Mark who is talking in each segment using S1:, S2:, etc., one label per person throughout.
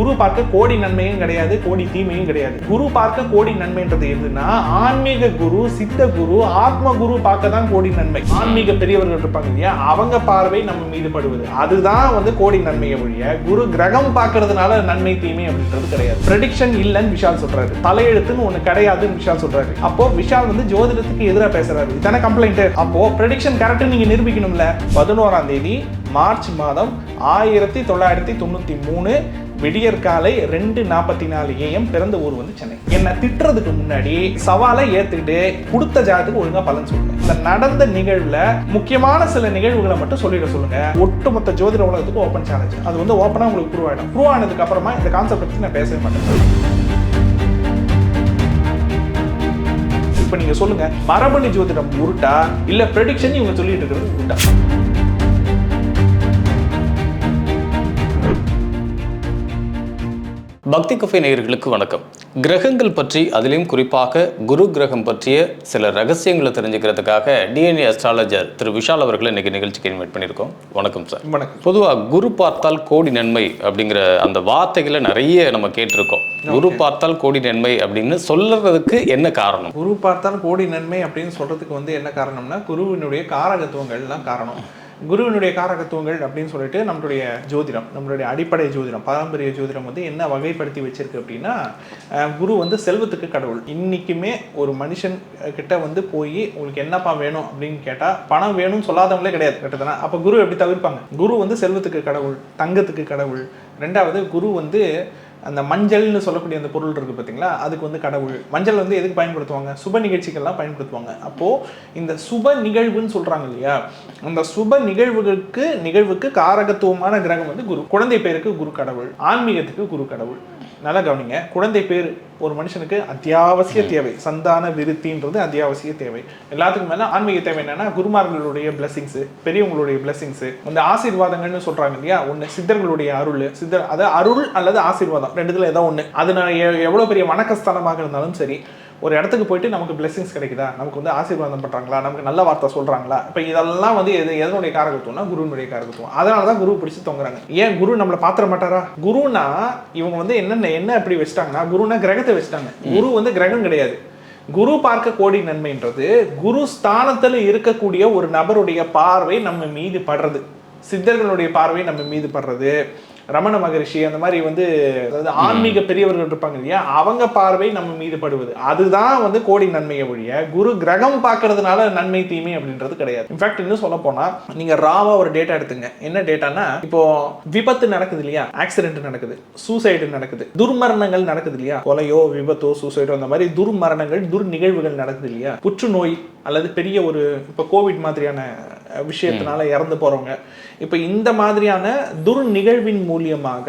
S1: குரு பார்க்க கோடி நன்மையும் கிடையாது, கோடி தீமையும் கிடையாது. குரு பார்க்க கோடி நன்மைன்றது எதுனா ஆன்மீக குரு, சித்த குரு, ஆத்ம குரு பார்க்க தான் கோடி நன்மை. ஆன்மீக பெரியவர்கள் இருப்பாங்க இல்லையா, அவங்க பார்வை நம்ம மீது படுவது, அதுதான் வந்து கோடி நன்மையை ஒழிய குரு கிரகம் பார்க்கறதுனால நன்மை தீமை அப்படின்றது கிடையாது. ப்ரெடிக்ஷன் இல்லைன்னு விஷால் சொல்றாரு, தலையெழுத்துன்னு ஒண்ணு கிடையாதுன்னு விஷால் சொல்றாரு. அப்போ விஷால் வந்து ஜோதிடத்துக்கு எதிராக பேசுறாரு, இதான கம்ப்ளைண்ட். அப்போ ப்ரெடிக்ஷன் கரெக்ட் நீங்க நிரூபிக்கணும்ல. 11ஆம் தேதி மார்ச் மாதம் 1993 விடியற்காலை 2:44 AM பிறந்த ஊர் வந்து சென்னை. என்ன திட்டுறதுக்கு முன்னாடி சவாலை ஏத்துக்கிட்டு கொடுத்த ஜாதத்துக்கு ஒழுங்கா பலன் சொல்லுங்க. இந்த நடந்த நிகழ்வுல முக்கியமான சில நிகழ்வுகளை மட்டும் சொல்லிட சொல்லுங்க. ஒட்டுமொத்த ஜோதிட உலகத்துக்கு ஓப்பன் சேலஞ்ச். அது வந்து ஓப்பனா உங்களுக்கு ப்ரூவ் ஆயிடும். ப்ரூவ் ஆனதுக்கு அப்புறமா இந்த கான்செப்ட் பத்தி நான் பேசவே மாட்டேன். இப்ப நீங்க சொல்லுங்க, மரபணு ஜோதிடம் உருட்டா இல்ல ப்ரெடிக்ஷன் இவங்க சொல்லிட்டு இருக்கிறது உருட்டா?
S2: பக்தி கஃபே நேயர்களுக்கு வணக்கம். கிரகங்கள் பற்றி, அதிலையும் குறிப்பாக குரு கிரகம் பற்றிய சில ரகசியங்களை தெரிஞ்சுக்கிறதுக்காக டிஎன்ஏ அஸ்ட்ராலஜர் திரு விஷால் அவர்களை இன்னைக்கு நிகழ்ச்சிக்கு இன்வைட் பண்ணியிருக்கோம். வணக்கம் சார்.
S1: வணக்கம்.
S2: பொதுவாக குரு பார்த்தால் கோடி நன்மை அப்படிங்கிற அந்த வார்த்தைகளை நிறைய நம்ம கேட்டிருக்கோம். குரு பார்த்தால் கோடி நன்மை அப்படின்னு சொல்றதுக்கு என்ன காரணம்?
S1: குரு பார்த்தால் கோடி நன்மை அப்படின்னு சொல்றதுக்கு வந்து என்ன காரணம்னா, குருவினுடைய காரகத்துவங்கள் தான் காரணம். குருவினுடைய காரகத்துவங்கள் அப்படின்னு சொல்லிட்டு நம்மளுடைய ஜோதிடம், நம்மளுடைய அடிப்படை ஜோதிடம், பாரம்பரிய ஜோதிடம் வந்து என்ன வகைப்படுத்தி வச்சிருக்கு அப்படின்னா, குரு வந்து செல்வத்துக்கு கடவுள். இன்னைக்குமே ஒரு மனுஷன் கிட்ட வந்து போய் உங்களுக்கு என்னப்பா வேணும் அப்படின்னு கேட்டா பணம் வேணும்னு சொல்லாதவங்களே கிடையாது கிட்டத்தட்ட. அப்ப குரு எப்படி தவிர்ப்பாங்க? குரு வந்து செல்வத்துக்கு கடவுள், தங்கத்துக்கு கடவுள். ரெண்டாவது குரு வந்து அந்த மஞ்சள்னு சொல்லக்கூடிய அந்த பொருள் இருக்குது பார்த்தீங்களா, அதுக்கு வந்து கடவுள். மஞ்சள் வந்து எதுக்கு பயன்படுத்துவாங்க? சுப நிகழ்ச்சிகள்லாம் பயன்படுத்துவாங்க. அப்போது இந்த சுப நிகழ்வுன்னு சொல்கிறாங்க இல்லையா, அந்த சுப நிகழ்வுக்கு காரகத்துவமான கிரகம் வந்து குரு. குழந்தை பேருக்கு குரு கடவுள், ஆன்மீகத்துக்கு குரு கடவுள். நல்லா கவனிங்க, குழந்தை பேர் ஒரு மனுஷனுக்கு அத்தியாவசிய தேவை. சந்தான விருத்தின்றது அத்தியாவசிய தேவை. எல்லாத்துக்கும் மேலே ஆன்மீக தேவை என்னன்னா, குருமார்களுடைய பிளஸிங்ஸு, பெரியவங்களுடைய பிளஸிங்ஸு, அந்த ஆசீர்வாதங்கள்னு சொல்கிறாங்க இல்லையா, ஒன்று சித்தர்களுடைய அருள், அது அருள் அல்லது ஆசீர்வாதம், ரெண்டுத்துல ஏதோ ஒன்று. அது நான் எவ்வளோ பெரிய வணக்கஸ்தானமாக இருந்தாலும் சரி, ஒரு இடத்துக்கு போயிட்டு நமக்கு பிளெஸிங்ஸ் கிடைக்குதா, நமக்கு வந்து ஆசீர்வாதம் பண்ணுறாங்களா, நமக்கு நல்ல வார்த்தை சொல்கிறாங்களா, இப்போ இதெல்லாம் வந்து எதனுடைய காரகத்துவம்னா குருனுடைய காரகத்துவம். அதனால தான் குரு பிடிச்சி தொங்குறாங்க. ஏன் குரு நம்மளை பாத்திர மாட்டாரா? குருனா இவங்க வந்து என்ன எப்படி வச்சுட்டாங்கன்னா, குருனா கிரகத்தை வச்சுட்டாங்க. குரு வந்து கிரகம் கிடையாது. குரு பார்க்க கோடி நன்மைன்றது குரு ஸ்தானத்தில் இருக்கக்கூடிய ஒரு நபருடைய பார்வை நம்ம மீது படுறது, சித்தர்களுடைய பார்வை நம்ம மீது படுறது, ரமண மகரிஷி அந்த மாதிரி வந்து ஆன்மீக பெரியவர்கள் இருப்பாங்க இல்லையா, அவங்க பார்வை நம்ம மீது படுவது, அதுதான் வந்து கோடி நன்மையை ஒழிய குரு கிரகம் பார்க்கறதுனால நன்மை தீமை அப்படின்றது கிடையாது. இன்ஃபேக்ட் இன்னும் சொல்ல போனா, நீங்க ராவா ஒரு டேட்டா எடுத்துங்க. என்ன டேட்டானா, இப்போ விபத்து நடக்குது இல்லையா, ஆக்சிடென்ட் நடக்குது, சூசைடு நடக்குது, துர்மரணங்கள் நடக்குது இல்லையா, கொலையோ விபத்தோ சூசைடோ அந்த மாதிரி துர்மரணங்கள், நிகழ்வுகள் நடக்குது இல்லையா, புற்றுநோய் அல்லது பெரிய ஒரு இப்போ கோவிட் மாதிரியான விஷயத்தினால இறந்து போறவங்க, இப்போ இந்த மாதிரியான நிகழ்வின் மூலியமாக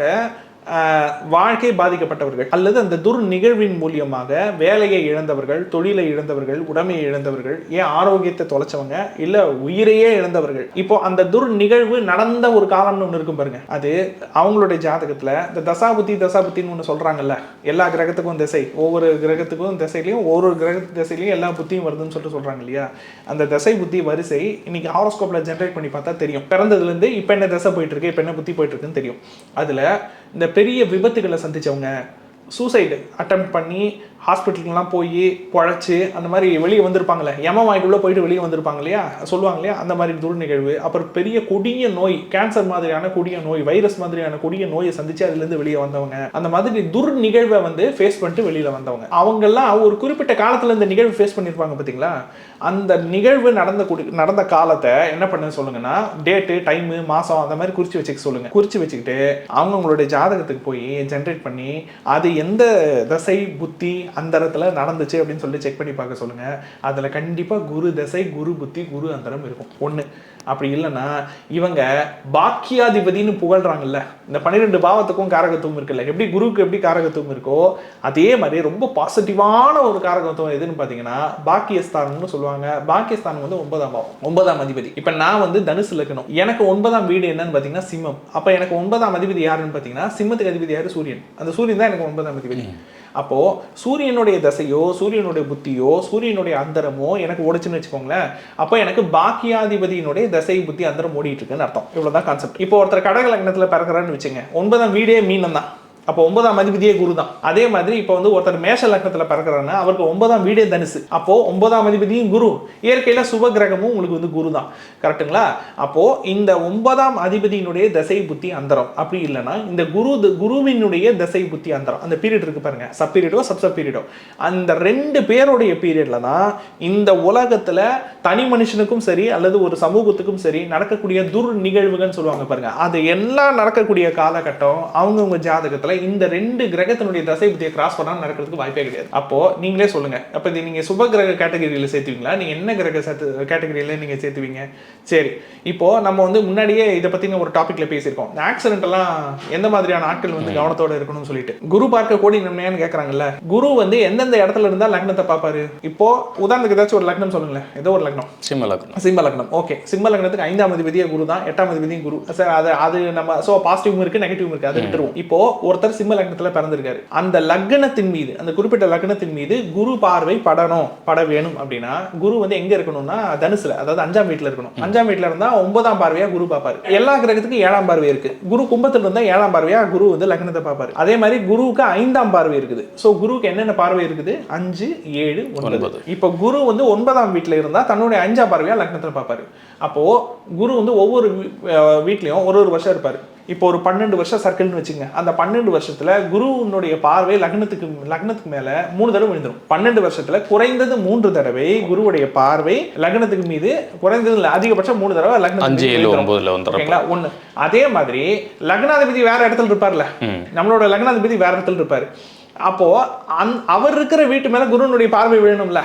S1: வாழ்க்கை பாதிக்கப்பட்டவர்கள் அல்லது அந்த நிகழ்வின் மூலியமாக வேலையை இழந்தவர்கள், தொழிலை இழந்தவர்கள், உடமையை இழந்தவர்கள், ஏன் ஆரோக்கியத்தை தொலைச்சவங்க, இல்ல உயிரையே இழந்தவர்கள், இப்போ அந்த நிகழ்வு நடந்த ஒரு காலம்னு ஒன்று இருக்கும் பாருங்க, அது அவங்களுடைய ஜாதகத்துல இந்த தசாபுத்தின்னு ஒன்று சொல்றாங்கல்ல, எல்லா கிரகத்துக்கும் திசை, ஒவ்வொரு கிரகத்துக்கும் திசையிலையும் ஒவ்வொரு கிரக திசையிலையும் எல்லா புத்தியும் வருதுன்னு சொல்றாங்க இல்லையா, அந்த திசை புத்தி வரிசை இன்னைக்கு ஹாரோஸ்கோப்ல ஜென்ரேட் பண்ணி பார்த்தா தெரியும். பிறந்ததுல இருந்து இப்ப என்ன திசை போயிட்டு இருக்கு, இப்ப என்ன புத்தி போயிட்டு இருக்குன்னு தெரியும். அதுல இந்த பெரிய விபத்துகளை சந்திச்சவங்க, சூசைடு அட்டெம்ப்ட் பண்ணி ஹாஸ்பிட்டலுக்குலாம் போய் பொழைச்சி அந்த மாதிரி வெளியே வந்திருப்பாங்களே, வாய்க்குள்ளே போயிட்டு வெளியே வந்திருப்பாங்க இல்லையா, சொல்லுவாங்க இல்லையா, அந்த மாதிரி நிகழ்வு. அப்புறம் பெரிய கொடிய நோய், கேன்சர் மாதிரியான கொடிய நோய், வைரஸ் மாதிரியான கொடிய நோயை சந்திச்சு அதுலேருந்து வெளியே வந்தவங்க, அந்த மாதிரி நிகழ்வை வந்து ஃபேஸ் பண்ணிட்டு வெளியில் வந்தவங்க, அவங்கெல்லாம் ஒரு குறிப்பிட்ட காலத்தில் இந்த நிகழ்வு ஃபேஸ் பண்ணியிருப்பாங்க பார்த்தீங்களா. அந்த நிகழ்வு நடந்த காலத்தை என்ன பண்ண சொல்லுங்கன்னா, டேட்டு, டைமு, மாதம் அந்த மாதிரி குறித்து வச்சுக்க சொல்லுங்க. குறித்து வச்சுக்கிட்டு அவங்களுடைய ஜாதகத்துக்கு போய் ஜென்ரேட் பண்ணி அது எந்த தசை புத்தி அந்த இடத்துல நடந்துச்சு அப்படின்னு சொல்லிட்டு செக் பண்ணி பார்க்க சொல்லுங்க. அதுல கண்டிப்பா குரு தசை, குரு புத்தி, குரு அந்தரம் இருக்கும் ஒண்ணு. அப்படி இல்லைன்னா இவங்க பாக்கியாதிபதினு புகழ்றாங்கல்ல, இந்த 12 பாவத்துக்கும் காரகத்துவம் இருக்குல்ல, எப்படி குருவுக்கு எப்படி காரகத்துவம் இருக்கோ அதே மாதிரி ரொம்ப பாசிட்டிவான ஒரு காரகத்துவம் எதுன்னு பாத்தீங்கன்னா பாக்கியஸ்தானம்னு சொல்லுவாங்க. பாக்கியஸ்தானம் வந்து 9ஆம் பாவம், 9ஆம் அதிபதி. இப்ப நான் வந்து தனுசு லக்னம், எனக்கு 9ஆம் வீடு என்னன்னு பாத்தீங்கன்னா சிம்மம். அப்ப எனக்கு 9ஆம் அதிபதி யாருன்னு பாத்தீங்கன்னா சிம்மத்துக்கு அதிபதி யாரு? சூரியன். அந்த சூரியன் தான் எனக்கு 9ஆம் அதிபதி. அப்போ சூரியனுடைய தசையோ, சூரியனுடைய புத்தியோ, சூரியனுடைய அந்தரமோ எனக்கு ஓடிச்சுன்னு வச்சுக்கோங்களேன், அப்போ எனக்கு பாக்கியாதிபதியினுடைய தசை புத்தி அந்தரம் ஓடிட்டு இருக்குன்னு அர்த்தம். இவ்வளவுதான் கான்செப்ட். இப்போ ஒருத்தர் கடக லக்னத்துல பிறகுறான்னு வச்சுங்க, 9ஆம் வீடே மீனம் தான், அப்போ 9ஆம் அதிபதியே குரு தான். அதே மாதிரி இப்போ வந்து ஒருத்தர் மேஷ லக்னத்துல பிறக்கிறாருன்னா அவருக்கு 9ஆம் வீடே தனுசு. அப்போ 9ஆம் அதிபதியும் குரு, இயற்கையில சுப கிரகமும் உங்களுக்கு வந்து குரு தான். கரெக்ட்டுங்களா? அப்போ இந்த 9ஆம் அதிபதியினுடைய தசை புத்தி அந்தரம், அப்படி இல்லைன்னா இந்த குருவினுடைய தசை புத்தி அந்தரம், அந்த பீரியட் இருக்கு பாருங்க, சப் பீரியடோ சப் பீரியடோ, அந்த 2 பேருடைய பீரியட்ல தான் இந்த உலகத்துல தனி மனுஷனுக்கும் சரி அல்லது ஒரு சமூகத்துக்கும் சரி நடக்கக்கூடிய நிகழ்வுகள் சொல்லுவாங்க பாருங்க, அது எல்லாம் நடக்கக்கூடிய காலகட்டம் அவங்கவுங்க ஜாதகத்துல இந்த 2 கிரகத்தினுடைய தசை புத்தியை கிராஸ் பண்ணா நடக்கிறதுக்கு வாய்ப்பே கிடையாது. அப்போ நீங்களே சொல்லுங்க, அப்ப இது நீங்க சுப கிரக கேட்டகரியில சேர்த்துவீங்களா, நீங்க என்ன கிரக கேட்டகரியில நீங்க சேர்த்துவீங்க? சரி, இப்போ நம்ம வந்து முன்னாடியே இதை பத்தி ஒரு டாபிக்ல பேசியிருக்கோம், இந்த ஆக்சிடென்ட் எல்லாம் எந்த மாதிரியான ஆட்கள் வந்து கவனத்தோட இருக்கணும்னு சொல்லிட்டு. குரு பார்க்க கோடி நன்மையான்னு கேட்கறாங்கல்ல, குரு வந்து எந்தெந்த இடத்துல இருந்தா லக்னத்தை பார்ப்பாரு? இப்போ உதாரணத்துக்கு ஏதாச்சும் ஒரு லக்னம் சொல்லுங்களேன், ஏதோ ஒரு லக்னம், சிம்ம லக்னம். ஓகே, சிம்ம லக்னத்துக்கு 5ஆம் அதிபதியே குரு தான், 8ஆம் அதிபதியும் குரு. சார் அது நம்ம சோ பாசிட்டிவும் இருக்கு நெகட்டிவும் இருக்கு, அதை விட்டுருவோம். இப்போ ஒருத்தர் சிம்ம லக்னத்துல பிறந்திருக்காரு, அந்த லக்னத்தின் மீது, அந்த குறிப்பிட்ட லக்னத்தின் மீது குரு பார்வை பட வேணும் அப்படின்னா குரு வந்து எங்க இருக்கணும்னா தனுசுல, அதாவது 5ஆம் வீட்டுல இருக்கணும். 5ஆம் வீட்டுல இருந்தா 9ஆம் பார்வையா குரு பார்ப்பாரு. எல்லா கிரகத்துக்கும் 7ஆம் பார்வை இருக்கு. குரு கும்பத்துல இருந்தா 7ஆம் பார்வையா குரு வந்து லக்னத்தை பார்ப்பாரு. அதே மாதிரி குருவுக்கு 5ஆம் பார்வை இருக்குது. சோ குருவுக்கு என்னென்ன பார்வை இருக்குது? 5, 7, 9. இப்போ குரு வந்து 9ஆம் வீட்டுல இருந்தா தன்னுடைய 5ஆம் பார்வையா லக்னத்துல பார்ப்பாரு. அப்போ குரு வந்து ஒவ்வொரு வீட்லயும் ஒரு வருஷம் இருப்பாரு. இப்போ ஒரு 12 வருஷம் சர்க்கிள்னு வச்சுங்க, அந்த 12 வருஷத்துல குருனுடைய பார்வை லக்னத்துக்கு மேல 3 தடவை விழுந்துரும். 12 வருஷத்துல குறைந்தது 3 தடவை குருவுடைய பார்வை லக்னத்துக்கு மீது, குறைந்தது அதிகபட்சம் 3 தடவை லக்னத்துக்கு. ஒண்ணு. அதே மாதிரி லக்னாதிபதி வேற இடத்துல இருப்பார்ல, நம்மளோட லக்னாதிபதி வேற இடத்துல இருப்பாரு. அப்போ அவர் இருக்கிற வீட்டு மேல குருனுடைய பார்வை விழணும்ல.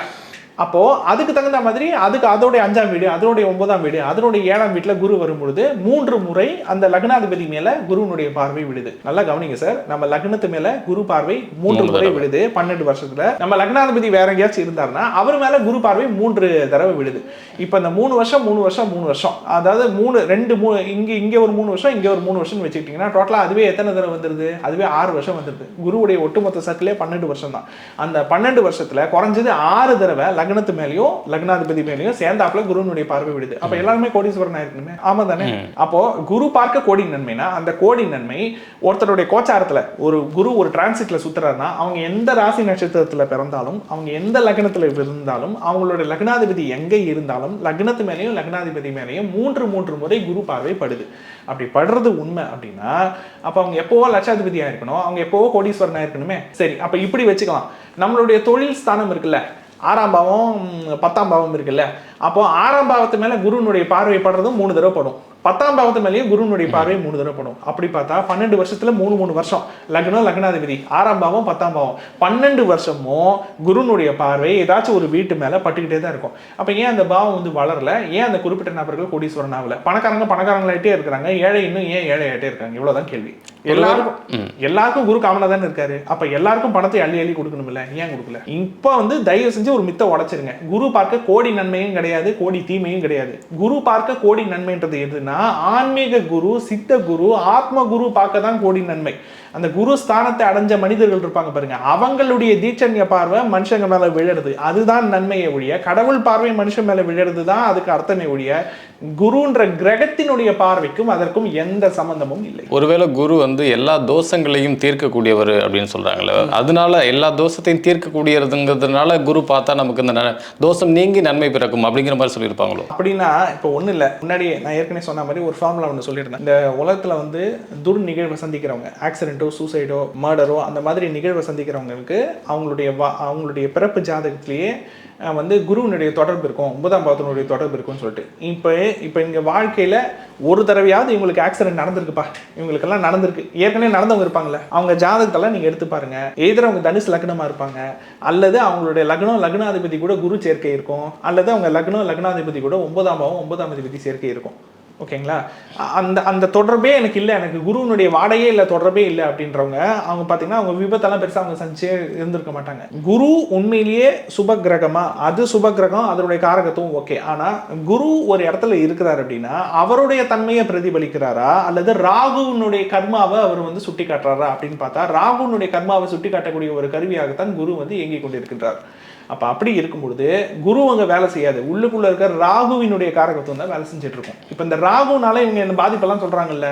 S1: அப்போ அதுக்கு தகுந்த மாதிரி அதோடைய 5ஆம் வீடு, அதோடைய 9ஆம் வீடு, அதனுடைய 7ஆம் வீட்டுல குரு வரும்பொழுது 3 முறை அந்த லக்னாதிபதி மேல குருனுடைய பார்வை விடுது. நல்லா கவனிங்க சார், நம்ம லக்னத்து மேல குரு பார்வை 3 முறை விடுது 12 வருஷத்துல. நம்ம லக்னாதிபதி வேற எங்கேயாச்சும் இருந்தாருன்னா அவர் மேல குரு பார்வை 3 தடவை விடுது. இப்ப இந்த 3 வருஷம், அதாவது இங்க ஒரு 3 வருஷம், இங்க ஒரு 3 வருஷம் வச்சுக்கிட்டீங்கன்னா டோட்டலா அதுவே எத்தனை தடவை வந்துருது? அதுவே 6 வருஷம் வந்துருது. குருவுடைய ஒட்டுமொத்த சர்க்கிளே 12 வருஷம் தான். அந்த 12 வருஷத்துல குறைஞ்சது 6 தடவை லக்னத்து மேலயும் லக்னாதிபதி மேலயும் சேர்ந்தாப்புல குருனுடைய பார்வை விடுது. அப்ப எல்லாருமே கோடீஸ்வரன் ஆயிருக்கணுமே, ஆமா தானே? அப்போ குரு பார்க்க கோடி நன்மைனா அந்த கோடி நன்மை ஒருத்தருடைய கோச்சாரத்துல குரு ஒரு டிரான்சிட்ல சுத்துறாருன்னா அவங்க எந்த ராசி நட்சத்திரத்துல பிறந்தாலும், அவங்க எந்த லக்னத்துல இருந்தாலும், அவங்களுடைய லக்னாதிபதி எங்க இருந்தாலும் லக்னத்து மேலையும் லக்னாதிபதி மேலையும் 3 முறை குரு பார்வை படுது. அப்படி படுறது உண்மை அப்படின்னா அப்ப அவங்க எப்பவோ லட்சாதிபதியா இருக்கணும், அவங்க எப்பவோ கோடீஸ்வரனா இருக்கணுமே. சரி, அப்ப இப்படி வச்சுக்கலாம். நம்மளுடைய தொழில் ஸ்தானம் இருக்குல்ல, 6ஆம் பாவம் 10ஆம் பாவம் இருக்குல்ல, அப்போ 6ஆம் பாவத்து மேல குருனுடைய பார்வை படுறதும் 3 தடவை படும். 10ஆம் பாவத்து மேலேயும் குருனுடைய பார்வை 3 தடவை படும். அப்படி பார்த்தா 12 வருஷத்துல 3 வருஷம் லக்னம் லக்னாதிபதி 6ஆம் பாவம் 10ஆம் பாவம் 12 வருஷமும் குருனுடைய பார்வை ஏதாச்சும் ஒரு வீட்டு மேல பட்டுக்கிட்டே தான் இருக்கும். அப்ப ஏன் அந்த பாவம் வந்து வளரல? ஏன் அந்த குறிப்பிட்ட நபர்கள் கோடீஸ்வரன் ஆகல? பணக்காரங்களாயிட்டே இருக்கிறாங்க, ஏழை இன்னும் ஏன் ஏழையாயிட்டே இருக்காங்க? இவ்வளவுதான் கேள்வி. எல்லாருக்கும் குரு காமனா தானே இருக்காரு. அப்ப எல்லாருக்கும் பணத்தை அள்ளி கொடுக்கணும்ல, ஏன் கொடுக்கல? இப்ப வந்து தயவு செஞ்சு ஒரு மித்த உடைச்சிருங்க. குரு பார்க்க கோடி நன்மையும் கிடையாது, கோடி தீமையும் கிடையாது. குரு பார்க்க கோடி நன்மைன்றது எதுனா ஆன்மீக குரு, சித்த குரு, ஆத்ம குரு பார்க்க தான் கோடி நன்மை. அந்த குரு ஸ்தானத்தை அடைஞ்ச மனிதர்கள் இருப்பாங்க பாருங்க, அவங்களுடைய தீட்சண்ய பார்வை மனுஷங்க மேல விழுறது, அதுதான் நன்மையை ஒழிய கடவுள் பார்வை மனுஷன் மேல விழுறது தான் அதுக்கு அர்த்தமே ஒழிய குருன்ற கிரகத்தினுடைய பார்வைக்கும் அதற்கும் எந்த சம்பந்தமும் இல்லை.
S2: ஒருவேளை குரு வந்து எல்லா தோஷங்களையும் தீர்க்கக்கூடியவர் அப்படின்னு சொல்றாங்கல்ல, அதனால எல்லா தோஷத்தையும் தீர்க்கக்கூடியதுங்கிறதுனால குரு பார்த்தா நமக்கு இந்த தோஷம் நீங்கி நன்மை பிறக்கும் அப்படிங்கிற மாதிரி சொல்லியிருப்பாங்களோ?
S1: அப்படின்னா இப்போ ஒன்றும் இல்லை, முன்னாடி நான் ஏற்கனவே சொன்ன மாதிரி ஒரு ஃபார்முலா ஒன்று சொல்லியிருந்தேன். இந்த உலகத்துல வந்து நிகழ்வை சந்திக்கிறவங்க, ஆக்சிடென்ட்டோ சூசைடோ மர்டரோ அந்த மாதிரி நிகழ்வை சந்திக்கிறவங்களுக்கு அவங்களுடைய பிறப்பு ஜாதகத்திலேயே வந்து குருவினுடைய தொடர்பு இருக்கும், 9ஆம் பாவத்தினுடைய தொடர்பு இருக்கும்னு சொல்லிட்டு இப்போ இங்கே வாழ்க்கையில் ஒரு தடவையாவது இவங்களுக்கு ஆக்சிடென்ட் நடந்திருக்குப்பா, இவங்களுக்கெல்லாம் நடந்திருக்கு, ஏற்கனவே நடந்தவங்க இருப்பாங்களே, அவங்க ஜாதகத்தெல்லாம் நீங்கள் எடுத்து பாருங்க. எதிர அவங்க தனுசு லக்னமாக இருப்பாங்க, அல்லது அவங்களுடைய லக்னாதிபதி கூட குரு சேர்க்கை இருக்கும், அல்லது அவங்க லக்னாதிபதி கூட 9ஆம் பாவம் 9ஆம் அதிபதி சேர்க்கை இருக்கும். ஓகேங்களா? அந்த தொடர்பே எனக்கு இல்லை, எனக்கு குருவினுடைய வாடையே இல்லை, தொடர்பே இல்லை அப்படின்றவங்க அவங்க பார்த்தீங்கன்னா அவங்க விபத்தெல்லாம் பெருசாக அவங்க சந்திச்சே இருந்திருக்க மாட்டாங்க. குரு உண்மையிலேயே சுப கிரகமா? அது சுப கிரகம், அதனுடைய காரகத்துவம் ஓகே. ஆனால் குரு ஒரு இடத்துல இருக்கிறார் அப்படின்னா அவருடைய தன்மையை பிரதிபலிக்கிறாரா அல்லது ராகுனுடைய கர்மாவை அவர் வந்து சுட்டி காட்டுறாரா அப்படின்னு பார்த்தா ராகுனுடைய கர்மாவை சுட்டி காட்டக்கூடிய ஒரு கருவியாகத்தான் குரு வந்து இயங்கிக் கொண்டிருக்கின்றார். அப்போ அப்படி இருக்கும் பொழுது குரு அங்கே வேலை செய்யாது, உள்ளுக்குள்ள இருக்கிற ராகுவினுடைய காரகத்துவம் தான் வேலை செஞ்சுட்டு இருக்கும். இப்போ இந்த ராகுனால இவங்க இந்த பாதிப்பெல்லாம் சொல்றாங்கல்ல,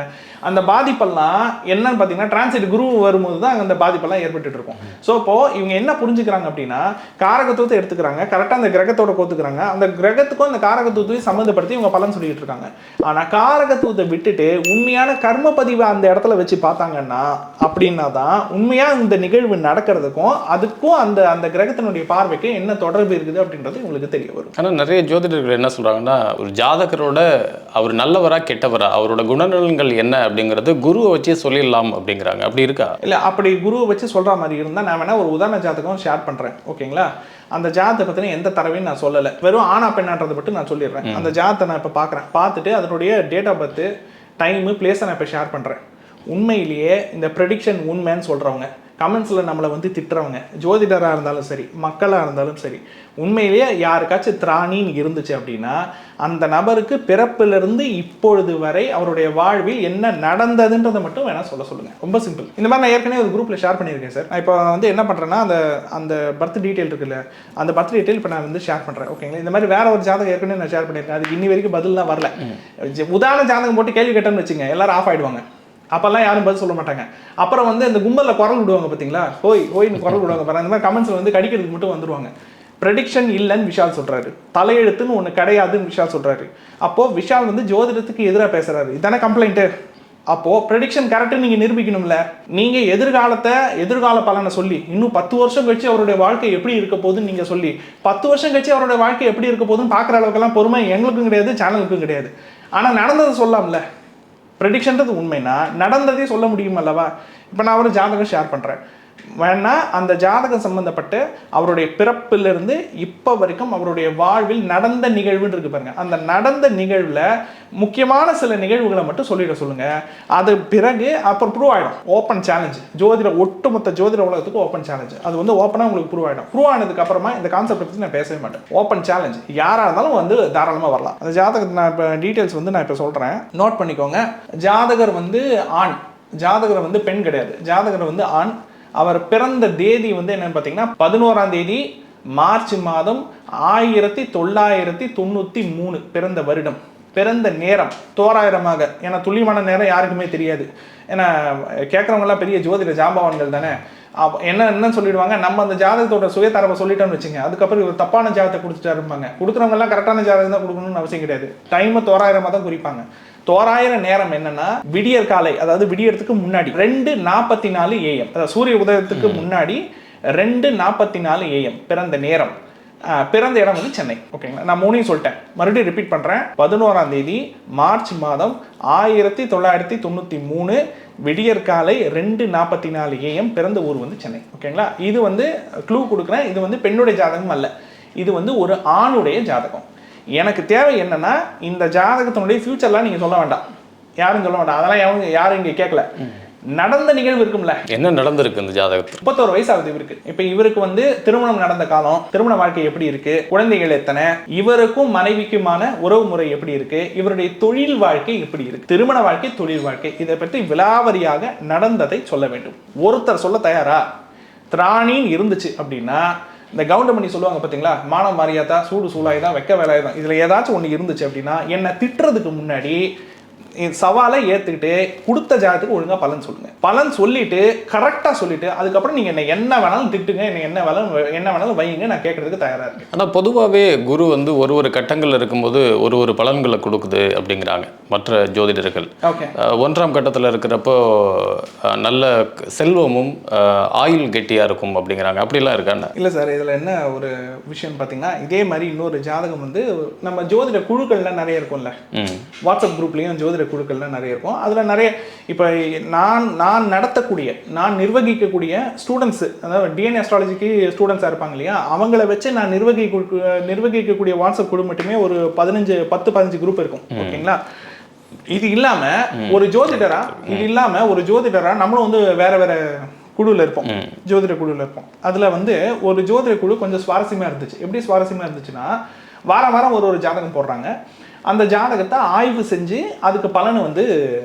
S1: அந்த பாதிப்பெல்லாம் என்னன்னு பார்த்தீங்கன்னா டிரான்சிட் குரு வரும்போது தான் அந்த பாதிப்பெல்லாம் ஏற்பட்டு இருக்கும். ஸோ இப்போ இவங்க என்ன புரிஞ்சுக்கிறாங்க அப்படின்னா, காரகத்துவத்தை எடுத்துக்கிறாங்க, கரெக்டாக அந்த கிரகத்தோட கோத்துக்கிறாங்க, அந்த கிரகத்துக்கும் அந்த காரகத்துவத்தையும் சம்மந்தப்படுத்தி இவங்க பலன் சொல்லிட்டு இருக்காங்க. ஆனால் காரகத்துவத்தை விட்டுட்டு உண்மையான கர்ம பதிவை அந்த இடத்துல வச்சு பார்த்தாங்கன்னா அப்படின்னா தான் உண்மையாக இந்த நிகழ்வு நடக்கிறதுக்கும் அதுக்கும் அந்த அந்த கிரகத்தினுடைய பார்வைக்கு என்ன தொடர்பு இருக்குது அப்படின்றது உங்களுக்கு தெரிய வரும்.
S2: ஆனால் நிறைய ஜோதிடர்கள் என்ன சொல்கிறாங்கன்னா, ஒரு ஜாதகரோட அவர் நல்லவரா கெட்டவரா, அவரோட குணநலன்கள் என்ன அப்படிங்கிறது குருவை வச்சு சொல்லிடலாம் அப்படிங்கிறாங்க. அப்படி இருக்கா?
S1: இல்லை, அப்படி குருவை வச்சு சொல்கிற மாதிரி இருந்தால் நான் வேணால் ஒரு உதாரண ஜாதகம் ஷேர் பண்ணுறேன், ஓகேங்களா? அந்த ஜாதகத்தை பற்றின எந்த தரவையும் நான் சொல்லலை, வெறும் ஆனா பெண்ணான்றதை மட்டும் நான் சொல்லிடுறேன். அந்த ஜாதகத்தை நான் இப்போ பார்க்குறேன், பார்த்துட்டு அதனுடைய டேட் ஆஃப் பர்த்து, டைமு, பிளேஸை நான் இப்போ ஷேர் பண்ணுறேன். உண்மையிலேயே இந்த ப்ரெடிக்ஷன் உண்மைன்னு சொல்கிறவங்க, கமெண்ட்ஸில் நம்மளை வந்து திட்டுறவங்க, ஜோதிடராக இருந்தாலும் சரி, மக்களாக இருந்தாலும் சரி, உண்மையிலேயே யாருக்காச்சும் திராணின்னு இருந்துச்சு அப்படின்னா அந்த நபருக்கு பிறப்பிலிருந்து இப்பொழுது வரை அவருடைய வாழ்வில் என்ன நடந்ததுன்றதை மட்டும் வேணால் சொல்லுங்கள். ரொம்ப சிம்பிள். இந்த மாதிரி நான் ஏற்கனவே ஒரு குரூப்பில் ஷேர் பண்ணியிருக்கேன் சார். நான் இப்போ வந்து என்ன பண்ணுறேன்னா, அந்த பர்த் டீட்டெயில் இருக்குல்ல, அந்த பர்த் டீட்டெயில் இப்போ நான் வந்து ஷேர் பண்ணுறேன், ஓகேங்களா? இந்த மாதிரி வேற ஒரு ஜாதகம் ஏற்கனவே நான் ஷேர் பண்ணியிருக்கேன், அதுக்கு இன்னி வரைக்கும் பதிலாம் வரல. உதாரண ஜாதகம் போட்டு கேள்வி கேட்டேன்னு வச்சுங்க, எல்லாரும் ஆஃப் ஆகிடுவாங்க, அப்போல்லாம் யாரும் பதில் சொல்ல மாட்டாங்க. அப்புறம் வந்து இந்த கும்பலில் குரல் விடுவாங்க பார்த்தீங்களா, ஹோய்னு குரல் விடுவாங்க பாருங்க, அந்த மாதிரி கமெண்ட்ஸில் வந்து கடிக்கிறதுக்கு மட்டும் வந்துடுவாங்க. ப்ரெடிக்ஷன் இல்லைன்னு விஷால் சொல்கிறாரு, தலையெழுத்துன்னு ஒன்று கிடையாதுன்னு விஷால் சொல்கிறாரு. அப்போது விஷால் வந்து ஜோதிடத்துக்கு எதிராக பேசுகிறாரு, இதானே கம்ப்ளைண்ட்டு? அப்போது ப்ரெடிக்ஷன் கரெக்டுன்னு நீங்கள் நிரூபிக்கணும்ல. நீங்கள் எதிர்கால பலனை சொல்லி இன்னும் 10 வருஷம் கழிச்சு அவருடைய வாழ்க்கை எப்படி இருக்க போகுதுன்னு நீங்கள் சொல்லி 10 வருஷம் கழிச்சு அவருடைய வாழ்க்கை எப்படி இருக்க போகுதுன்னு பார்க்குற அளவுக்கெல்லாம் பொறுமை எங்களுக்கும் கிடையாது, சேனலுக்கும் கிடையாது. ஆனால் நடந்ததை சொல்லலாம்ல. ப்ரெடிக்ஷன்றது உண்மைனா நடந்ததே சொல்ல முடியும் அல்லவா? இப்போ நான் ஒரு ஜாதகம் ஷேர் பண்ணுறேன், வேணா அந்த ஜாதகம் சம்பந்தப்பட்ட அவருடைய பிறப்பிலிருந்து இப்போ வரைக்கும் அவருடைய வாழ்வில் நடந்த நிகழ்வுன்னு இருக்கு பாருங்க, அந்த நடந்த நிகழ்வில் முக்கியமான சில நிகழ்வுகளை மட்டும் சொல்லிட சொல்லுங்க. அது பிறகு அப்புறம் ப்ரூவ் ஆகிடும். ஓப்பன் சேலஞ்ச், ஒட்டுமொத்த ஜோதிட உலகத்துக்கு ஓப்பன் சேலஞ்ச். அது வந்து ஓப்பனாக உங்களுக்கு ப்ரூவ் ஆகிடும். ப்ரூவ் ஆனதுக்கு அப்புறமா இந்த கான்செப்ட் பற்றி நான் பேசவே மாட்டேன். ஓப்பன் சேலஞ்ச், யாராக இருந்தாலும் வந்து தாராளமாக வரலாம். அந்த ஜாதகத்தை நான் இப்போ டீட்டெயில்ஸ் வந்து நான் இப்போ சொல்கிறேன், நோட் பண்ணிக்கோங்க. ஜாதகர் வந்து ஆண், ஜாதகர் வந்து பெண் கிடையாது, ஜாதகர் வந்து ஆண். அவர் பிறந்த தேதி வந்து என்னன்னு பார்த்தீங்கன்னா 11ஆம் தேதி மார்ச் மாதம் 1993 பிறந்த வருடம். பிறந்த நேரம் தோராயிரமாக, ஏன்னா துல்லியமான நேரம் யாருக்குமே தெரியாது, ஏன்னா கேட்குறவங்கலாம் பெரிய ஜோதிட ஜாம்பவான்கள் தானே. என்ன சொல்லிடுவாங்க, நம்ம அந்த ஜாதகத்தோட சுயதரவை சொல்லிட்டோம்னு வச்சுங்க, அதுக்கப்புறம் இவர் தப்பான ஜாதகத்தை கொடுத்துட்டாருப்பாங்க. கொடுக்குறவங்கலாம் கரெக்டான ஜாதகம் தான் கொடுக்கணும்னு அவசியம் கிடையாது, டைமை தோராயிரமாக தான் குறிப்பாங்க. தோராயிர நேரம் என்னன்னா விடியற் காலை, அதாவது விடியறதுக்கு முன்னாடி 2:44 AM, அதாவது சூரிய உதயத்துக்கு முன்னாடி 2:44 AM பிறந்த நேரம். பிறந்த இடம் வந்து சென்னை, ஓகேங்களா? நான் 3 சொல்லிட்டேன், மறுபடியும் ரிப்பீட் பண்ணுறேன். 11ஆம் தேதி மார்ச் மாதம் 1993 விடியற் காலை 2:44 AM பிறந்த ஊர் வந்து சென்னை, ஓகேங்களா? இது வந்து க்ளூ கொடுக்குறேன், இது வந்து பெண்ணுடைய ஜாதகம் அல்ல, இது வந்து ஒரு ஆணுடைய ஜாதகம். எனக்கு தேவை என்னன்னா, இந்த ஜாதகத்தினுடைய ஃபியூச்சர்லாம் நீங்கள் சொல்ல வேண்டாம், யாரும் சொல்ல வேண்டாம், அதெல்லாம் யாரும் இங்கே கேட்கல. நடந்த நிகழ்வு இருக்கும்ல, என்ன நடந்திருக்கு இந்த ஜாதகத்தில். 31 வயசு ஆகுது இவருக்கு. இப்போ இவருக்கு வந்து திருமணம் நடந்த காலம், திருமண வாழ்க்கை எப்படி இருக்கு, குழந்தைகள் எத்தனை, இவருக்கும் மனைவிக்குமான உறவு முறை எப்படி இருக்கு, இவருடைய தொழில் வாழ்க்கை எப்படி இருக்கு, திருமண வாழ்க்கை, தொழில் வாழ்க்கை, இதை பற்றி விலாவரியாக நடந்ததை சொல்ல வேண்டும். ஒருத்தர் சொல்ல தயாரா? திராணின்னு இருந்துச்சு அப்படின்னா, இந்த கவுண்டமணி சொல்லுவாங்க பார்த்தீங்களா, மானம் மாரியாதா, சூடு சூழாய் தான், வெக்க வேலாய் தான், இதில் ஏதாச்சும் ஒன்று இருந்துச்சு அப்படின்னா என்னை திட்டுறதுக்கு முன்னாடி சவாலை ஏற்றுக்கிட்டு கொடுத்த ஜாதகத்துக்கு ஒழுங்காக பலன் சொல்லுங்கள். பலன் சொல்லிட்டு கரெக்டாக சொல்லிட்டு அதுக்கப்புறம் நீங்கள் என்ன வேணாலும் திட்டுங்க, என்ன வேணாலும் வைங்க, நான் கேட்கறதுக்கு தயாராக இருக்கேன். ஆனால் பொதுவாகவே குரு வந்து ஒரு கட்டங்களில் இருக்கும்போது ஒரு பலன்களை கொடுக்குது அப்படிங்கிறாங்க மற்ற ஜோதிடர்கள். ஓகே, 1ஆம் கட்டத்தில் இருக்கிறப்போ நல்ல செல்வமும் ஆயுள் கெட்டியாக இருக்கும் அப்படிங்கிறாங்க. அப்படிலாம் இருக்காங்க? இல்லை சார், இதில் என்ன ஒரு விஷயம்னு பார்த்தீங்கன்னா, இதே மாதிரி இன்னொரு ஜாதகம் வந்து நம்ம ஜோதிட குழுக்கள்லாம் நிறைய இருக்கும்ல, வாட்ஸ்அப் குரூப்லேயும் ஜோதிட குழுக்கள்லாம் நிறைய இருக்கும். அதில் நிறைய இப்போ நான் நடத்தக்கூடிய, நான் நிர்வகிக்கக்கூடிய ஸ்டூடெண்ட்ஸ், அதாவது டிஎன்ஏ அஸ்ட்ராலஜிக்கு ஸ்டூடெண்ட்ஸாக இருப்பாங்க இல்லையா, அவங்கள வச்சு நான் நிர்வகிக்கக்கூடிய வாட்ஸ்அப் குழு மட்டுமே ஒரு 10-15 குரூப் இருக்கும், ஓகேங்களா? இது இல்லாமல் ஒரு ஜோதிடரா நம்மளும் வந்து வேற குழுவில் இருப்போம், ஜோதிட குழுவில் இருப்போம். அதில் வந்து ஒரு ஜோதிட குழு கொஞ்சம் சுவாரஸ்யமாக இருந்துச்சு. எப்படி சுவாரஸ்யமாக இருந்துச்சுன்னா, வாரம் ஒரு ஜாதகம் போடுறாங்க, அந்த ஜாதகத்தை ஆய்வு செஞ்சு அதுக்கு பலனை வந்து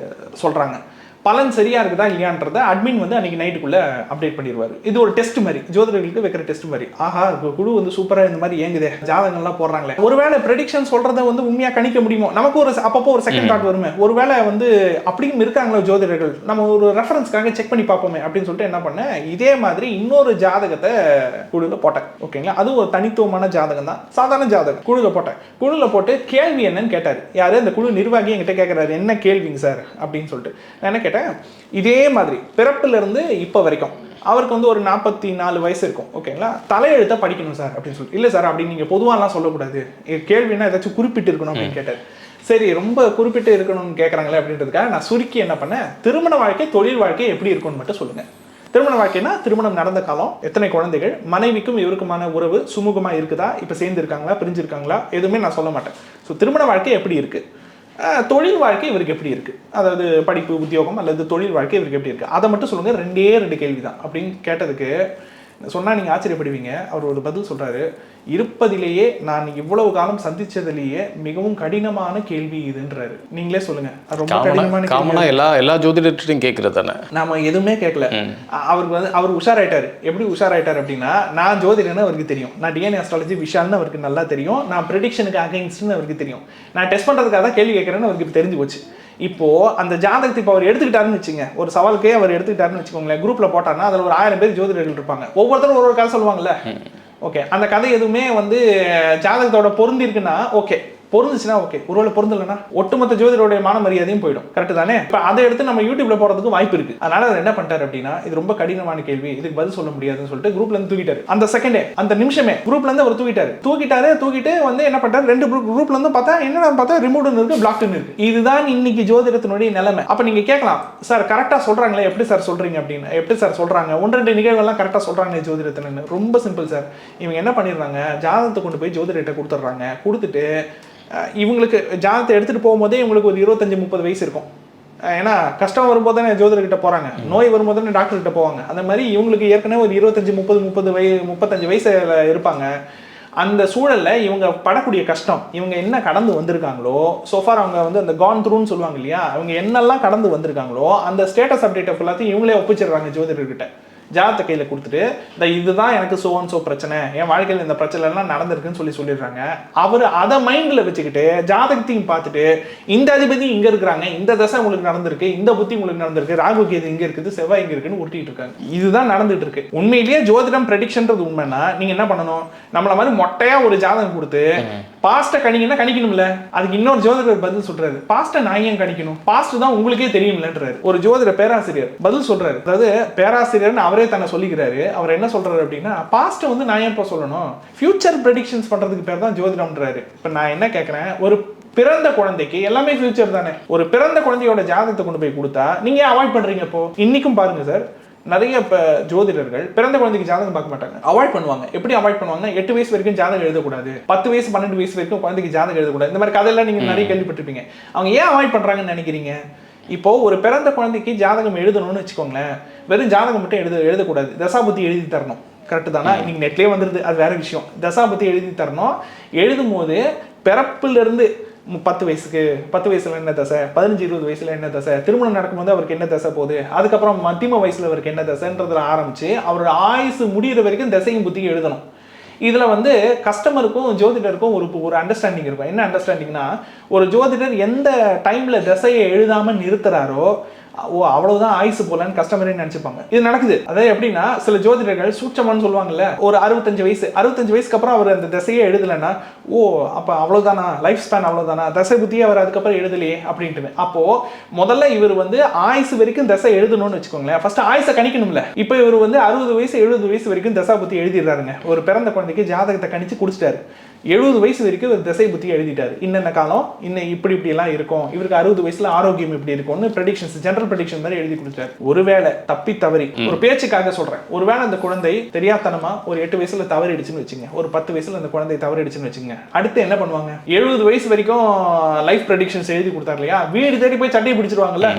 S1: சொல்கிறாங்க. பலன் சரியா இருக்குதா இல்லையான்றத அட்மின் வந்து அன்னைக்கு நைட்டுக்குள்ள அப்டேட் பண்ணிடுவாரு. இது ஒரு டெஸ்ட் மாதிரி, ஜோதிடர்களுக்கு வைக்கிற டெஸ்ட் மாதிரி. ஆஹா குழு வந்து சூப்பரா இந்த மாதிரி ஏங்குதே, ஜாதகங்கள்லாம் போடுறாங்களே, ஒருவேளை ப்ரெடிக்ஷன் சொல்றத வந்து உண்மையா கணிக்க முடியுமோ, நமக்கு ஒரு அப்பப்போ ஒரு செகண்ட் தாட் வருமே, ஒருவேளை வந்து அப்படியும் இருக்காங்களோ ஜோதிடர்கள், நம்ம ஒரு ரெஃபரன்ஸ்க்காக செக் பண்ணி பார்ப்போமே அப்படின்னு சொல்லிட்டு என்ன பண்ணேன், இதே மாதிரி இன்னொரு ஜாதகத்தை குழுல போட்டேன். ஓகேங்களா, அது ஒரு தனித்துவமான ஜாதகம் தான், சாதாரண ஜாதகம். குழுல போட்டேன். குழுல போட்டு கேள்வி என்னன்னு கேட்டாரு. யாரு? அந்த குழு நிர்வாகி என்கிட்ட கேட்கறாரு, என்ன கேள்விங்க சார் அப்படின்னு சொல்லிட்டு. நான் என்ன கேட்டேன், இதே மாதிரி பிறப்புல இருந்து இப்ப வரைக்கும் அவருக்கு வந்து ஒரு 44 வயசு இருக்கும். ஓகேங்களா, தலையெழுத்த படிக்கணும் சார் அப்படின்னு சொல்லிட்டு. இல்ல சார் அப்படி நீங்க பொதுவாலாம் சொல்லக்கூடாது, கேள்வினா ஏதாச்சும் குறிப்பிட்டு இருக்கணும் அப்படின்னு கேட்டார். சரி, ரொம்ப குறிப்பிட்டு இருக்கணும்னு கேட்கறாங்களே அப்படின்றதுக்காக நான் சுருக்கி என்ன பண்ணேன், திருமண வாழ்க்கை தொழில் வாழ்க்கை எப்படி இருக்கும்னு மட்டும் சொல்லுங்க. திருமண வாழ்க்கைனா திருமணம் நடந்த காலம், எத்தனை குழந்தைகள், மனைவிக்கும் இவருக்குமான உறவு சுமூகமா இருக்குதா, இப்ப சேர்ந்து இருக்காங்களா பிரிஞ்சிருக்காங்களா, எதுவுமே நான் சொல்ல மாட்டேன். ஸோ திருமண வாழ்க்கை எப்படி இருக்கு, தொழில் வாழ்க்கை இவருக்கு எப்படி இருக்கு, அதாவது படிப்பு உத்தியோகம் அல்லது தொழில் வாழ்க்கை இவருக்கு எப்படி இருக்கு, அதை மட்டும் சொல்லுங்க. 2 கேள்வி தான் அப்படின்னு கேட்டதுக்கு சொன்னா நீங்க ஆச்சரியப்படுவீங்க. அவர் ஒரு பதில் சொல்றாரு, இருப்பதிலேயே நான் இவ்வளவு காலம் சந்திச்சதிலேயே மிகவும் கடினமான கேள்வி இதுன்றாரு. நீங்களே சொல்லுங்க, ரொம்ப கடினமான
S2: காமனா எல்லா ஜோதிடத்தையும் கேட்கறது தானே,
S1: நாம எதுவுமே கேட்கல. அவருக்கு வந்து அவர் உஷாராயிட்டாரு. எப்படி உஷாராயிட்டாரு அப்படின்னா, நான் ஜோதிடன்னு அவருக்கு தெரியும், நான் டிஎன்ஏ அஸ்ட்ராலஜி விஷால்னு அவருக்கு நல்லா தெரியும், நான் ப்ரெடிக்ஷனுக்கு அகைன்ஸ்ட்னு அவருக்கு தெரியும், நான் டெஸ்ட் பண்றதுக்காக தான் கேள்வி கேட்கறேன்னு அவருக்கு இப்போ தெரிஞ்சு போச்சு. இப்போ அந்த ஜாதகத்தை இப்போ அவர் எடுத்துக்கிட்டாருன்னு வச்சுங்க, ஒரு சவாலுக்கே அவர் எடுத்துக்கிட்டாருன்னு வச்சுக்கோங்களேன், குரூப்ல போட்டாருன்னா அதில் ஒரு 1000 பேர் ஜோதிடர்கள் இருப்பாங்க, ஒவ்வொருத்தரும் ஒரு கதை சொல்லுவாங்கல்ல. ஓகே, அந்த கதை எதுவுமே வந்து ஜாதகத்தோட பொருந்தி இருக்குன்னா ஓகே, பொருந்துச்சுன்னா ஓகே, ஒருவேளை பொருந்தலைன்னா ஒட்டுமொத்த ஜோதிடருடைய மான மரியாதையும் போயிடும். கரெக்ட் தானே? இப்போ அதை எடுத்து நம்ம யூடியூப்ல போறதுக்கு வாய்ப்பு இருக்கு. அதனால அவர் என்ன பண்ணிட்டாரு அப்படின்னா, இது ரொம்ப கடினமான கேள்வி, இதுக்கு பதில் சொல்ல முடியாதுன்னு சொல்லிட்டு குரூப்ல இருந்து தூக்கிட்டாரு. அந்த செகண்டே, அந்த நிமிஷமே குரூப்ல இருந்து அவர் தூக்கிட்டு வந்து என்ன பண்ணிட்டாரு, 2 குரூப்ல இருந்து பார்த்தா என்னன்னு பார்த்தா ரிமூவ்னு இருக்கு, பிளாக்னு இருக்கு. இதுதான் இன்னைக்கு ஜோதிடத்தினுடைய நிலைமை. அப்ப நீங்க கேட்கலாம், சார் கரெக்டா சொல்றாங்களே, எப்படி சார் சொல்றீங்க அப்படின்னு. எப்படி சார் சொல்றாங்க, 1-2 நிகழ்வுகள்லாம் கரெக்டா சொல்றாங்களே ஜோதிடத்தின்னு. ரொம்ப சிம்பிள் சார். இவங்க என்ன பண்ணிடுறாங்க, ஜாதகத்தை கொண்டு போய் ஜோதிடர்கிட்ட கொடுத்துட்றாங்க. கொடுத்துட்டு இவங்களுக்கு ஜாதகத்தை எடுத்துட்டு போகும்போதே இவங்களுக்கு ஒரு 25-30 வயசு இருக்கும். ஏன்னா கஷ்டம் வரும்போது தானே ஜோதிடர்கிட்ட போறாங்க, நோய் வரும்போது தானே டாக்டர் கிட்ட போவாங்க. அந்த மாதிரி இவங்களுக்கு ஏற்கனவே ஒரு 25-30 வயசுல இருப்பாங்க. அந்த சூழல்ல இவங்க படக்கூடிய கஷ்டம், இவங்க என்ன கடந்து வந்திருக்காங்களோ, சோஃபார் அவங்க வந்து அந்த கான் த்ரூன்னு சொல்லுவாங்க இல்லையா, அவங்க என்னெல்லாம் கடந்து வந்திருக்காங்களோ அந்த ஸ்டேட்டஸ் அப்டேட் எல்லாத்தையும் இவங்களே ஒப்பிச்சிடுறாங்க ஜோதிடர்கிட்ட. ஜாதகத்தை கையில் கொடுத்துட்டு, இதுதான் எனக்கு சோ பிரச்சனை, என் வாழ்க்கையில் இந்த பிரச்சனை எல்லாம் நடந்திருக்குன்னு சொல்லிடுறாங்க. அவர் அதை மைண்ட்ல வச்சுக்கிட்டு ஜாதகத்தையும் பார்த்துட்டு, இந்த அதிபதி இங்க இருக்கிறாங்க, இந்த தசை உங்களுக்கு நடந்திருக்கு, இந்த புத்தி உங்களுக்கு நடந்திருக்கு, ராகு கேது இங்க இருக்குது, செவ்வாய் இங்க இருக்குன்னு உருட்டிட்டு இருக்காங்க. இதுதான் நடந்துட்டு இருக்கு. உண்மையிலேயே ஜோதிடம் ப்ரெடிக்ஷன்றது உண்மைன்னா நீங்க என்ன பண்ணணும், நம்மள மாதிரி மொட்டையா ஒரு ஜாதகம் கொடுத்து பாஸ்ட கணிங்கன்னா கணிக்கணும்ல. அதுக்கு இன்னொரு ஜோதிடர் பதில் சொல்றாரு, பாஸ்ட நான் ஏன் கணிக்கணும், பாஸ்ட் தான் உங்களுக்கே தெரியும்லன்றாரு. ஒரு ஜோதிட பேராசிரியர் பதில் சொல்றாரு. அதாவது பேராசிரியர்னு அவரே தன்னை சொல்லிக்கிறாரு. அவர் என்ன சொல்றாரு அப்படின்னா, பாஸ்ட் வந்து நான் ஏன் சொல்லணும், ஃபியூச்சர் ப்ரெடிக்ஷன்ஸ் பண்றதுக்கு பேர் தான் ஜோதிடம்ன்றாரு. இப்ப நான் என்ன கேட்கிறேன், ஒரு பிறந்த குழந்தைக்கு எல்லாமே ஃபியூச்சர் தானே. ஒரு பிறந்த குழந்தையோட ஜாதகத்தை கொண்டு போய் கொடுத்தா நீங்க அவாய்ட் பண்றீங்க. இப்போ இன்னைக்கும் பாருங்க சார், நிறைய ஜோதிடர்கள் பிறந்த குழந்தைக்கு ஜாதகம் பார்க்க மாட்டாங்க, அவாய்ட் பண்ணுவாங்க. எப்படி அவாய்ட் பண்ணுவாங்க, 8 வயசு வரைக்கும் ஜாதகம் எழுதக்கூடாது, 10 வயசு 12 வயசு வரைக்கும் குழந்தைக்கு ஜாதகம் எழுதக்கூடாது, இந்த மாதிரி கதையெல்லாம் நீங்க நிறைய கேள்விப்பட்டிருப்பீங்க. அவங்க ஏன் அவாய்ட் பண்றாங்கன்னு நினைக்கிறீங்க? இப்போ ஒரு பிறந்த குழந்தைக்கு ஜாதகம் எழுதணும்னு வச்சுக்கோங்களேன், வெறும் ஜாதகம் மட்டும் எழுதக்கூடாது, தசாபுத்தி எழுதி தரணும். கரெக்டு தானே? இன்னைக்கு நெட்லேயே வந்துருது, அது வேற விஷயம். தசாபுத்தி எழுதி தரணும். எழுதும் போது பிறப்பிலிருந்து 10 வயசுல என்ன தசை, 15-20 வயசுல என்ன தசை, திருமணம் நடக்கும்போது அவருக்கு என்ன தசை போகுது, அதுக்கப்புறம் மத்தியம வயசுல அவருக்கு என்ன தசைன்றதுல ஆரம்பிச்சு அவரோட ஆயுசு முடிகிற வரைக்கும் தசையும் புத்தியும் எழுதணும். இதுல வந்து கஸ்டமருக்கும் ஜோதிடருக்கும் ஒரு அண்டர்ஸ்டாண்டிங் இருக்கும். என்ன அண்டர்ஸ்டாண்டிங்னா, ஒரு ஜோதிடர் எந்த டைம்ல தசையை எழுதாம நிறுத்துறாரோ, ஓ அவ்வளவுதான் ஆயுசு போலன்னு கஸ்டமரே நினைச்சுப்பாங்க. இது நடக்குது. அதாவது எப்படின்னா, சில ஜோதிடர்கள் சூட்சமான்னு சொல்லுவாங்கல்ல, ஒரு 65 வயசுக்கு அப்புறம் அவர் அந்த தசையை எழுதலைன்னா, ஓ அப்ப அவ்வளவுதானா, லைஃப் ஸ்பேன் அவ்வளவுதானா, தசை புத்தியே அவர் அதுக்கப்புறம் எழுதலையே அப்படின்ட்டு. அப்போ முதல்ல இவர் வந்து ஆயுசு வரைக்கும் தசை எழுதணும்னு வச்சுக்கோங்களேன், ஃபர்ஸ்ட் ஆயுசை கணிக்கணும்ல. இப்போ இவர் வந்து 60 வயசு 70 வயசு வரைக்கும் தசா புத்தி எழுதிடுறாருங்க. ஒரு பிறந்த குழந்தைக்கு ஜாதகத்தை கணிச்சு குடிச்சிட்டாரு. 70 வயசு வரைக்கும் ஒரு திசை புத்தி எழுதிட்டாரு. இன்னென்ன காலம் இன்னும் இப்படி எல்லாம் இருக்கும், இவருக்கு 60 வயசுல ஆரோக்கியம் இப்படி இருக்கும்னு ப்ரெடிக்ஷன்ஸ், ஜெனரல் ப்ரெடிக்ஷன் மாதிரி எழுதி கொடுத்தாரு. ஒருவேளை தப்பி தவறி, ஒரு பேச்சுக்காக சொல்றேன், ஒருவேளை அந்த குழந்தை தெரியாதனமா ஒரு 8 வயசுல தவறிடுச்சுன்னு வச்சுங்க, ஒரு 10 வயசுல அந்த குழந்தை தவறிடுச்சுன்னு வச்சுங்க, அடுத்து என்ன பண்ணுவாங்க? 70 வயசு வரைக்கும் லைஃப் ப்ரெடிக்ஷன்ஸ் எழுதி கொடுத்தாரு இல்லையா, வீடு தேடி போய் சட்டையை பிடிச்சிருவாங்கல்ல.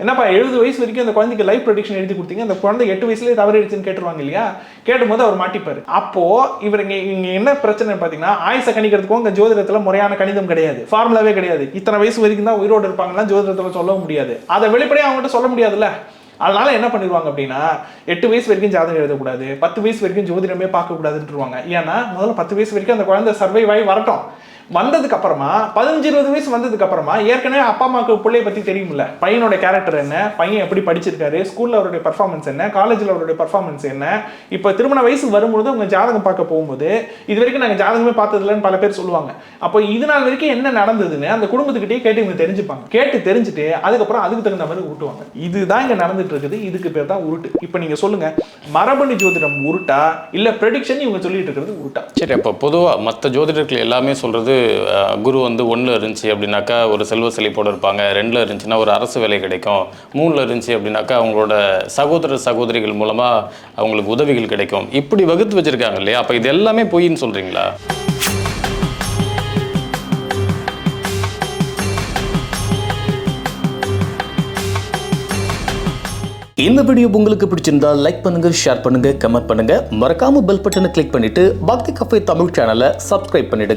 S1: என்னப்பா 70 வயசு வரைக்கும் அந்த குழந்தைக்கு லைஃப் ப்ரெடிக்ஷன் எழுதி கொடுத்தீங்க, அந்த குழந்தை 8 வயசுலேயே தவறிடுச்சுன்னு கேட்டுருவாங்க இல்லையா? கேட்டும்போது அவர் மாட்டிப்பாரு. அப்போ இவருங்க இங்க என்ன பிரச்சனை பார்த்தீங்கன்னா, ஆயுசை கணிக்கிறதுக்கும் இந்த ஜோதிடத்தில் முறையான கணிதம் கிடையாது, ஃபார்முலாவே கிடையாது. இத்தனை வயசு வரைக்கும் தான் உயிரோடு இருப்பாங்கன்னா ஜோதிடத்தில் சொல்ல முடியாது. அதை வெளிப்படையாக அவங்ககிட்ட சொல்ல முடியாதுல்ல. அதனால என்ன பண்ணிடுவாங்க அப்படின்னா, 8 வயசு வரைக்கும் ஜாதகம் எழுதக்கூடாது, 10 வயசு வரைக்கும் ஜோதிடமே பார்க்கக்கூடாதுன்றுவாங்க. ஏன்னா முதல்ல 10 வயசு வரைக்கும் அந்த குழந்தை சர்வைவ் ஆகி வரட்டும். வந்ததுக்கு அப்புறமா 15-20 வயசு வந்ததுக்கு அப்புறமா ஏற்கனவே அப்பா அம்மாவுக்கு பிள்ளைய பத்தி தெரியுமில்ல, பையனோட கேரக்டர் என்ன, பையன் எப்படி படிச்சிருக்காரு, ஸ்கூல்ல அவருடைய பர்ஃபார்மன்ஸ் என்ன, காலேஜ்ல அவருடைய பர்ஃபார்மன்ஸ் என்ன. இப்போ திருமண வயசு வரும்போது அவங்க ஜாதகம் பார்க்க போகும்போது இது வரைக்கும் நாங்கள் ஜாதகமே பார்த்ததில்லைன்னு பல பேர் சொல்லுவாங்க. அப்போ இது நாள் வரைக்கும் என்ன நடந்ததுன்னு அந்த குடும்பத்துக்கிட்டே கேட்டு இவங்க தெரிஞ்சுப்பாங்க. கேட்டு தெரிஞ்சுட்டு அதுக்கப்புறம் அதுக்கு தகுந்த மாதிரி உருட்டுவாங்க. இதுதான் இங்க நடந்துட்டு இருக்குது. இதுக்கு பேர் தான் உருட்டு. இப்போ நீங்க சொல்லுங்க, மரபணு ஜோதிடம் உருட்டா இல்ல ப்ரெடிக்ஷன் இவங்க சொல்லிட்டு இருக்கிறது உருட்டா?
S2: சரி, அப்போ பொதுவாக மற்ற ஜோதிடர்கள் எல்லாமே சொல்கிறது குரு வந்து 1ல் இருந்துச்சு அப்படின்னாக்கா ஒரு செல்வ செழிப்போடு இருப்பாங்க, 2ல் இருந்துச்சுன்னா ஒரு அரசு வேலை கிடைக்கும், 3ல் இருந்துச்சு அப்படின்னாக்கா அவங்களோட சகோதரிகள் மூலமாக அவங்களுக்கு உதவிகள் கிடைக்கும், இப்படி வகுத்து வச்சுருக்காங்க இல்லையா? அப்போ இது எல்லாமே பொய்ன்னு சொல்கிறீங்களா?
S3: இந்த வீடியோ உங்களுக்கு பிடிச்சிருந்தா லைக் பண்ணுங்க, ஷேர் பண்ணுங்க, கமெண்ட் பண்ணுங்க. மறக்காம பெல் பட்டனை கிளிக் பண்ணிட்டு பக்தி கஃபே தமிழ் சேனலை சப்ஸ்கிரைப் பண்ணிடுங்க.